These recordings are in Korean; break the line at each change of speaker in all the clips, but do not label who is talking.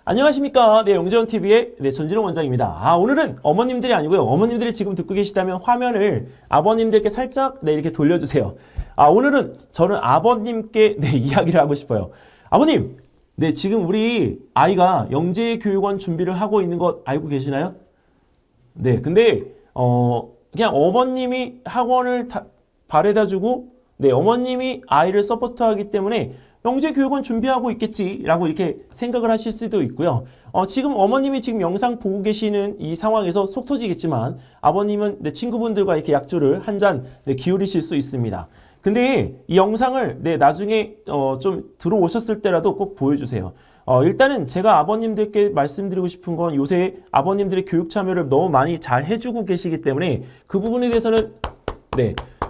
안녕하십니까. 네, 영재원TV의 전진홍 원장입니다. 오늘은 어머님들이 아니고요. 어머님들이 지금 듣고 계시다면 화면을 아버님들께 살짝 이렇게 돌려주세요. 오늘은 저는 아버님께 이야기를 하고 싶어요. 아버님, 지금 우리 아이가 영재교육원 준비를 하고 있는 것 알고 계시나요? 근데 그냥 어머님이 학원을 바래다주고 어머님이 아이를 서포트하기 때문에 영재교육원 준비하고 있겠지라고 이렇게 생각을 하실 수도 있고요. 지금 어머님이 지금 영상 보고 계시는 이 상황에서 속 터지겠지만 아버님은 친구분들과 이렇게 약주를 한 잔 기울이실 수 있습니다. 근데 이 영상을 나중에 좀 들어오셨을 때라도 꼭 보여주세요. 일단은 제가 아버님들께 말씀드리고 싶은 건 요새 아버님들의 교육 참여를 너무 많이 잘 해주고 계시기 때문에 그 부분에 대해서는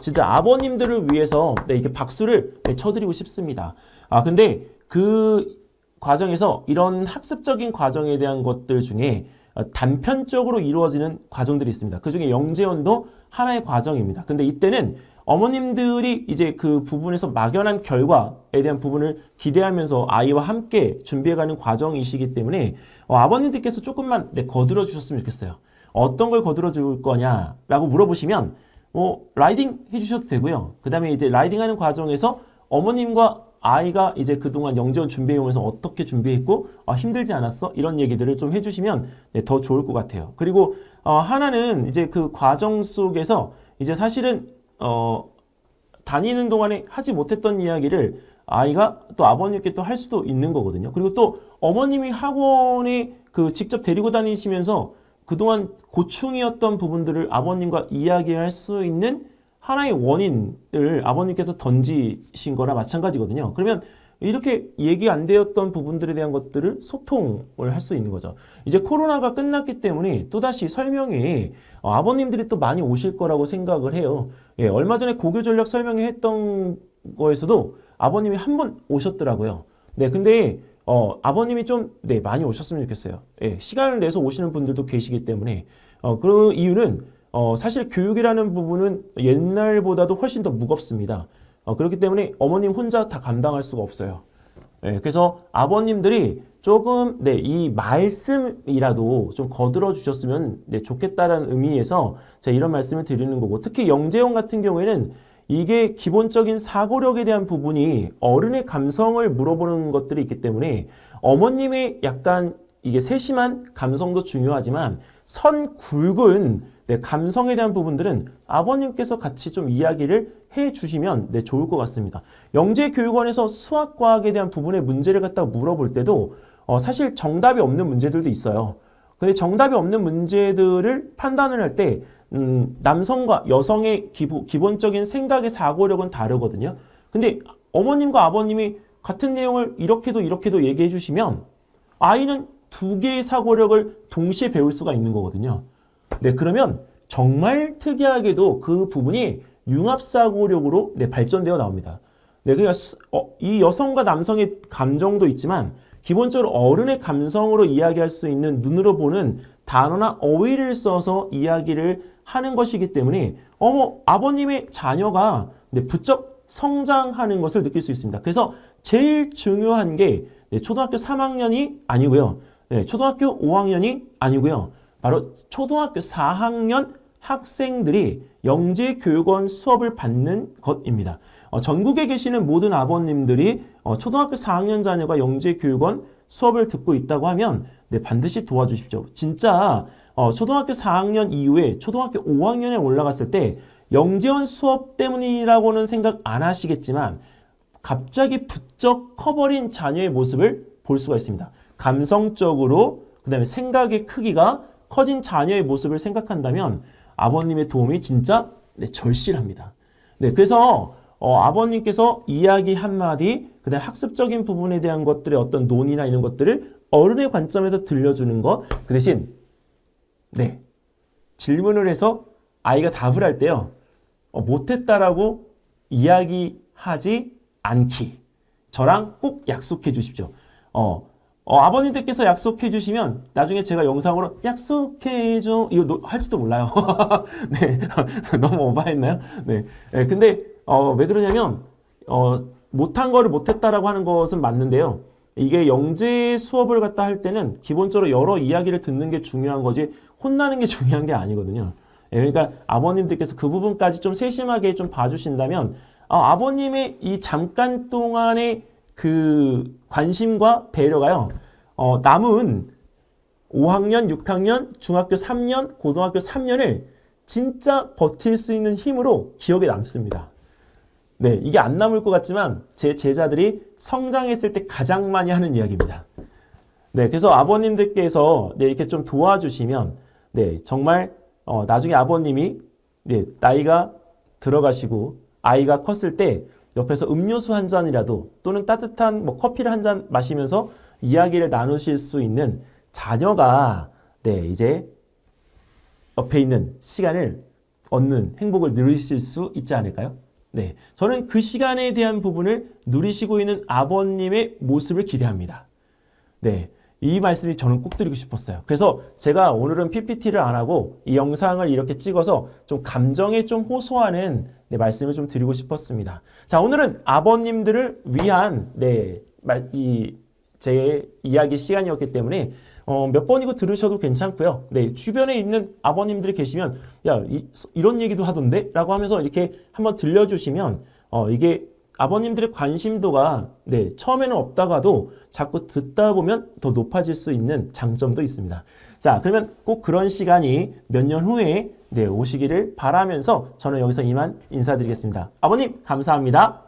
진짜 아버님들을 위해서 이렇게 박수를 쳐드리고 싶습니다. 근데 그 과정에서 이런 학습적인 과정에 대한 것들 중에 단편적으로 이루어지는 과정들이 있습니다. 그 중에 영재원도 하나의 과정입니다. 근데 이때는 어머님들이 이제 그 부분에서 막연한 결과에 대한 부분을 기대하면서 아이와 함께 준비해가는 과정이시기 때문에 아버님들께서 조금만 거들어 주셨으면 좋겠어요. 어떤 걸 거들어 줄 거냐라고 물어보시면 라이딩 해주셔도 되고요. 그 다음에 이제 라이딩하는 과정에서 어머님과 아이가 이제 그동안 영재원 준비해오면서 어떻게 준비했고 힘들지 않았어? 이런 얘기들을 좀 해주시면 더 좋을 것 같아요. 그리고 하나는 이제 그 과정 속에서 이제 사실은 다니는 동안에 하지 못했던 이야기를 아이가 또 아버님께 또 할 수도 있는 거거든요. 그리고 또 어머님이 학원에 그 직접 데리고 다니시면서 그동안 고충이었던 부분들을 아버님과 이야기할 수 있는 하나의 원인을 아버님께서 던지신 거나 마찬가지거든요. 그러면 이렇게 얘기 안 되었던 부분들에 대한 것들을 소통을 할 수 있는 거죠. 이제 코로나가 끝났기 때문에 또다시 설명회에 아버님들이 또 많이 오실 거라고 생각을 해요. 얼마 전에 고교 전략 설명회 했던 거에서도 아버님이 한 번 오셨더라고요. 근데 아버님이 좀 많이 오셨으면 좋겠어요. 시간을 내서 오시는 분들도 계시기 때문에 그 이유는 사실 교육이라는 부분은 옛날보다도 훨씬 더 무겁습니다. 그렇기 때문에 어머님 혼자 다 감당할 수가 없어요. 그래서 아버님들이 조금 이 말씀이라도 좀 거들어 주셨으면 좋겠다라는 의미에서 제가 이런 말씀을 드리는 거고, 특히 영재원 같은 경우에는 이게 기본적인 사고력에 대한 부분이 어른의 감성을 물어보는 것들이 있기 때문에 어머님의 약간 이게 세심한 감성도 중요하지만 선 굵은 감성에 대한 부분들은 아버님께서 같이 좀 이야기를 해 주시면 좋을 것 같습니다. 영재교육원에서 수학과학에 대한 부분의 문제를 갖다가 물어볼 때도 사실 정답이 없는 문제들도 있어요. 근데 정답이 없는 문제들을 판단을 할 때 남성과 여성의 기본적인 생각의 사고력은 다르거든요. 근데 어머님과 아버님이 같은 내용을 이렇게도 얘기해 주시면 아이는 두 개의 사고력을 동시에 배울 수가 있는 거거든요. 그러면 정말 특이하게도 그 부분이 융합사고력으로 발전되어 나옵니다. 그러니까 이 여성과 남성의 감정도 있지만 기본적으로 어른의 감성으로 이야기할 수 있는 눈으로 보는 단어나 어휘를 써서 이야기를 하는 것이기 때문에 아버님의 자녀가 부쩍 성장하는 것을 느낄 수 있습니다. 그래서 제일 중요한 게 초등학교 3학년이 아니고요. 초등학교 5학년이 아니고요. 바로 초등학교 4학년 학생들이 영재교육원 수업을 받는 것입니다. 전국에 계시는 모든 아버님들이 초등학교 4학년 자녀가 영재교육원 수업을 듣고 있다고 하면 반드시 도와주십시오. 진짜 초등학교 4학년 이후에 초등학교 5학년에 올라갔을 때 영재원 수업 때문이라고는 생각 안 하시겠지만 갑자기 부쩍 커버린 자녀의 모습을 볼 수가 있습니다. 감성적으로 그 다음에 생각의 크기가 커진 자녀의 모습을 생각한다면 아버님의 도움이 진짜 절실합니다. 그래서 아버님께서 이야기 한마디, 그 다음에 학습적인 부분에 대한 것들의 어떤 논의나 이런 것들을 어른의 관점에서 들려주는 것, 그 대신 질문을 해서 아이가 답을 할 때요, 못했다라고 이야기하지 않기. 저랑 꼭 약속해 주십시오. 아버님들께서 약속해 주시면 나중에 제가 영상으로 약속해줘 이거 할지도 몰라요. 너무 오버했나요? 근데 왜 그러냐면 못한 거를 못했다라고 하는 것은 맞는데요. 이게 영재 수업을 갖다 할 때는 기본적으로 여러 이야기를 듣는 게 중요한 거지 혼나는 게 중요한 게 아니거든요. 예, 그러니까 아버님들께서 그 부분까지 좀 세심하게 좀 봐주신다면 아버님의 이 잠깐 동안의 그 관심과 배려가요. 남은 5학년, 6학년, 중학교 3년, 고등학교 3년을 진짜 버틸 수 있는 힘으로 기억에 남습니다. 네, 이게 안 남을 것 같지만 제 제자들이 성장했을 때 가장 많이 하는 이야기입니다. 네, 그래서 아버님들께서 네, 이렇게 좀 도와주시면 네, 정말 나중에 아버님이 네, 나이가 들어가시고 아이가 컸을 때 옆에서 음료수 한 잔이라도 또는 따뜻한 뭐 커피를 한 잔 마시면서 이야기를 나누실 수 있는 자녀가 네, 이제 옆에 있는 시간을 얻는 행복을 누리실 수 있지 않을까요? 네, 저는 그 시간에 대한 부분을 누리시고 있는 아버님의 모습을 기대합니다. 네, 이 말씀이 저는 꼭 드리고 싶었어요. 그래서 제가 오늘은 PPT를 안 하고 이 영상을 이렇게 찍어서 좀 감정에 좀 호소하는 네, 말씀을 좀 드리고 싶었습니다. 자, 오늘은 아버님들을 위한 네, 제 이야기 시간이었기 때문에 몇 번이고 들으셔도 괜찮고요. 네, 주변에 있는 아버님들이 계시면 야, 이런 얘기도 하던데? 라고 하면서 이렇게 한번 들려주시면 이게 아버님들의 관심도가 네, 처음에는 없다가도 자꾸 듣다 보면 더 높아질 수 있는 장점도 있습니다. 자, 그러면 꼭 그런 시간이 몇 년 후에 네, 오시기를 바라면서 저는 여기서 이만 인사드리겠습니다. 아버님, 감사합니다.